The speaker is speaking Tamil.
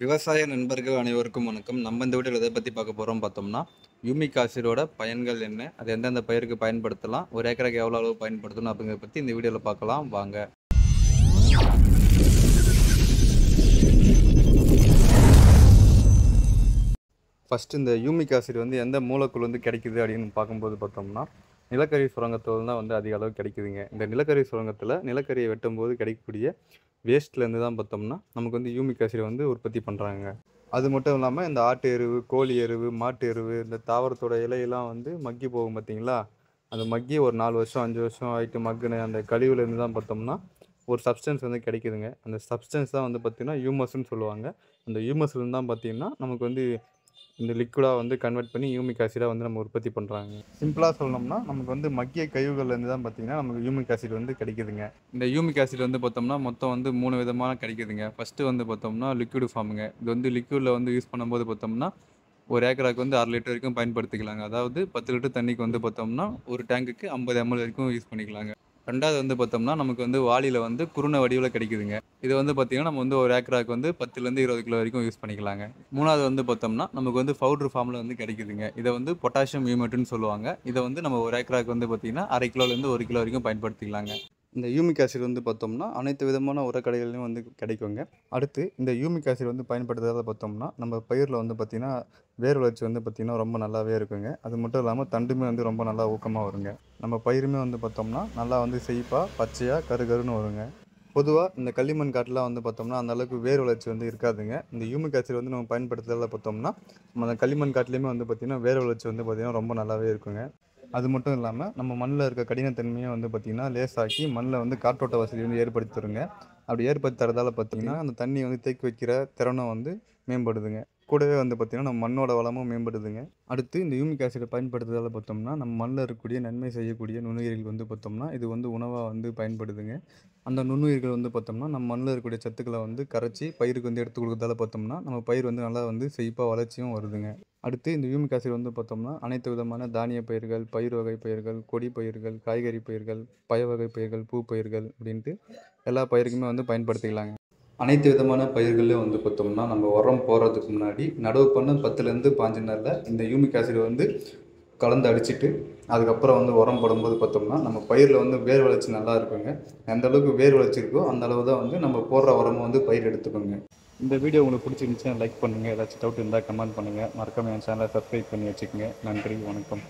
விவசாய நண்பர்கள் அனைவருக்கும் வணக்கம். நம்ம இந்த வீடியோல எத பத்தி பார்க்க போறோம் பார்த்தோம்னா, யூமிக் ஆசிடோட பயன்கள் என்ன? அது எந்தெந்த பயிருக்கு பயன்படுத்தலாம்? ஒரு ஏக்கருக்கு எவ்வளோ அளவு பயன்படுத்தணும்? அப்படிங்கிறத பத்தி இந்த வீடியோல பார்க்கலாம் வாங்க. ஃபர்ஸ்ட் இந்த யூமிக் ஆசிட் வந்து எந்த மூலக்கூறு வந்து கிடைக்குது அப்படின்னு பார்க்கும்போது பார்த்தோம்னா, நிலக்கரி சுரங்கத்துல தான் வந்து அதிக அளவு கிடைக்குதுங்க. இந்த நிலக்கரி சுரங்கத்துல நிலக்கரியை வெட்டும்போது கிடைக்கக்கூடிய வேஸ்ட்லேருந்து தான் பார்த்தோம்னா, நமக்கு வந்து யூமிக் ஆசிட் வந்து உற்பத்தி பண்றாங்க. அது மட்டும் இல்லாம, இந்த ஆட்டு எருவு, கோழி எருவு, மாட்டு எருவு, இந்த தாவரத்தோட இலையெல்லாம் வந்து மக்கி போகும் பார்த்தீங்களா? அந்த மக்கி ஒரு 4 வருஷம், 5 வருஷம் ஆயிட்டு மக்குன அந்த கழிவுலேருந்து தான் பார்த்தோம்னா, ஒரு சப்ஸ்டன்ஸ் வந்து கிடைக்குதுங்க. அந்த சப்ஸ்டன்ஸ் தான் வந்து பார்த்தீங்கன்னா, ஹியூமஸ்ன்னு சொல்லுவாங்க. அந்த ஹியூமஸ்லேருந்து தான் பார்த்தீங்கன்னா, நமக்கு வந்து இந்த லிக்விடா வந்து கன்வெர்ட் பண்ணி யூமிக் ஆசிடா வந்து நம்ம உற்பத்தி பண்றாங்க. சிம்பிளா சொல்லணும்னா, நமக்கு வந்து மக்கிய கழிவுகள்லேருந்து தான் பார்த்தீங்கன்னா, நமக்கு யூமிக் ஆசிட் வந்து கிடைக்குதுங்க. இந்த யூமிக் ஆசிட் வந்து பார்த்தோம்னா, மொத்தம் வந்து 3 விதமா கிடைக்குதுங்க. ஃபர்ஸ்ட்டு வந்து பார்த்தோம்னா, லிக்விட் ஃபார்முங்க. இது வந்து லிக்விட்ல வந்து யூஸ் பண்ணும்போது பார்த்தோம்னா, ஒரு ஏக்கராக்கு வந்து 1/2 லிட்டர் வரைக்கும் பயன்படுத்திக்கலாங்க. அதாவது 10 லிட்டர் தண்ணிக்கு வந்து பார்த்தோம்னா, ஒரு டேங்குக்கு 50 எம்எல் வரைக்கும் யூஸ் பண்ணிக்கலாங்க. 2வது வந்து பார்த்தோம்னா, நமக்கு வந்து வாளியில வந்து குருணை வடிவில கிடைக்குதுங்க. இது வந்து பார்த்தீங்கன்னா, நம்ம வந்து ஒரு ஏக்கராக்கு வந்து 10லேருந்து 20 கிலோ வரைக்கும் யூஸ் பண்ணிக்கலாங்க. 3வது வந்து பார்த்தோம்னா, நமக்கு வந்து பவுடர் ஃபார்ம்ல வந்து கிடைக்குதுங்க. இத வந்து பொட்டாசியம் ஹியூமேட்டுன்னு சொல்லுவாங்க. இத வந்து நம்ம ஒரு ஏக்கராக்கு வந்து பார்த்தீங்கன்னா, 1/2 கிலோலேருந்து 1 கிலோ வரைக்கும் பயன்படுத்திக்கலாங்க. இந்த யூமிக் ஆசிட் வந்து பார்த்தோம்னா, அனைத்து விதமான உரக்கடைகள்லயும் வந்து கிடைக்குங்க. அடுத்து இந்த யூமிக் ஆசிட் வந்து பயன்படுத்துறதால பார்த்தோம்னா, நம்ம பயிர்ல வந்து பார்த்தீங்கன்னா, வேர் வளர்ச்சி வந்து பார்த்தீங்கன்னா, ரொம்ப நல்லாவே இருக்குங்க. அது மட்டும் இல்லாம தண்டுமே வந்து ரொம்ப நல்லா ஊக்கமா வருங்க. நம்ம பயிருமே வந்து பார்த்தோம்னா, நல்லா வந்து செழிப்பா, பச்சையா, கருகருன்னு வருங்க. பொதுவா இந்த களிமண் காட்டுலாம் வந்து பார்த்தோம்னா, அந்த அளவுக்கு வேர் வளர்ச்சி வந்து இருக்காதுங்க. இந்த யூமிக் ஆசிட் வந்து நம்ம பயன்படுத்துறதால பார்த்தோம்னா, நம்ம அந்த களிமண் காட்டுலயுமே வந்து பார்த்தீங்கன்னா, வேர் வளர்ச்சி வந்து பார்த்தீங்கன்னா, ரொம்ப நல்லாவே இருக்குங்க. அது மட்டும் இல்லாம, நம்ம மண்ல இருக்க கடினத்தன்மைய வந்து பார்த்தீங்கன்னா, லேசாக்கி மண்ல வந்து காற்றோட்ட வசதி வந்து ஏற்படுத்தி தருங்க. அப்படி ஏற்படுத்தி தரதால பார்த்தீங்கன்னா, அந்த தண்ணி வந்து தேக்கி வைக்கிற திறனும் வந்து மேம்படுதுங்க. கூடவே வந்து பார்த்தீங்கன்னா, நம்ம மண்ணோட வளமும் மேம்படுதுங்க. அடுத்து இந்த யூமிக் ஆசிட பயன்படுத்துறதால பார்த்தோம்னா, நம்ம மண்ல இருக்கக்கூடிய நன்மை செய்யக்கூடிய நுண்ணுயிரிகள் வந்து பார்த்தோம்னா, இது வந்து உணவா வந்து பயன்படுதுங்க. அந்த நுண்ணுயிர்கள் வந்து பார்த்தோம்னா, நம்ம மண்ல இருக்கக்கூடிய சத்துக்கள வந்து கரைச்சு பயிருக்கு வந்து எடுத்துக் குடுக்கறதால பார்த்தோம்னா, நம்ம பயிர் வந்து நல்லா வந்து செழிப்பா வளர்ச்சியும் வருதுங்க. அடுத்து இந்த யூமிக் ஆசிட் வந்து பார்த்தோம்னா, அனைத்து விதமான தானிய பயிர்கள், பயிர் வகை பயிர்கள், கொடி பயிர்கள், காய்கறி பயிர்கள், பய வகை பயிர்கள், பூ பயிர்கள் அப்படின்ட்டு எல்லா பயிருக்குமே வந்து பயன்படுத்திக்கலாங்க. அனைத்து விதமான பயிர்கள்லயும் வந்து பார்த்தோம்னா, நம்ம உரம் போடுறதுக்கு முன்னாடி நடவு பண்ண 10லேருந்து 15 நாள்ல இந்த யூமிக் ஆசிட் வந்து கலந்து அடிச்சிட்டு, அதுக்கப்புறம் வந்து உரம் போடும்போது பார்த்தோம்னா, நம்ம பயிர்ல வந்து வேர் வளர்ச்சி நல்லா இருக்குங்க. எந்த அளவுக்கு வேர் வளர்ச்சி இருக்கோ, அந்த அளவு தான் வந்து நம்ம போடுற உரமும் வந்து பயிர் எடுத்துக்குங்க. இந்த வீடியோ உங்களுக்கு பிடிச்சிருந்துச்சுன்னா லைக் பண்ணுங்க. ஏதாச்சும் டவுட் இருந்தா கமெண்ட் பண்ணுங்க. மறக்காம என் சேனலை சப்ஸ்கிரைப் பண்ணி வச்சுக்கங்க. நன்றி, வணக்கம்.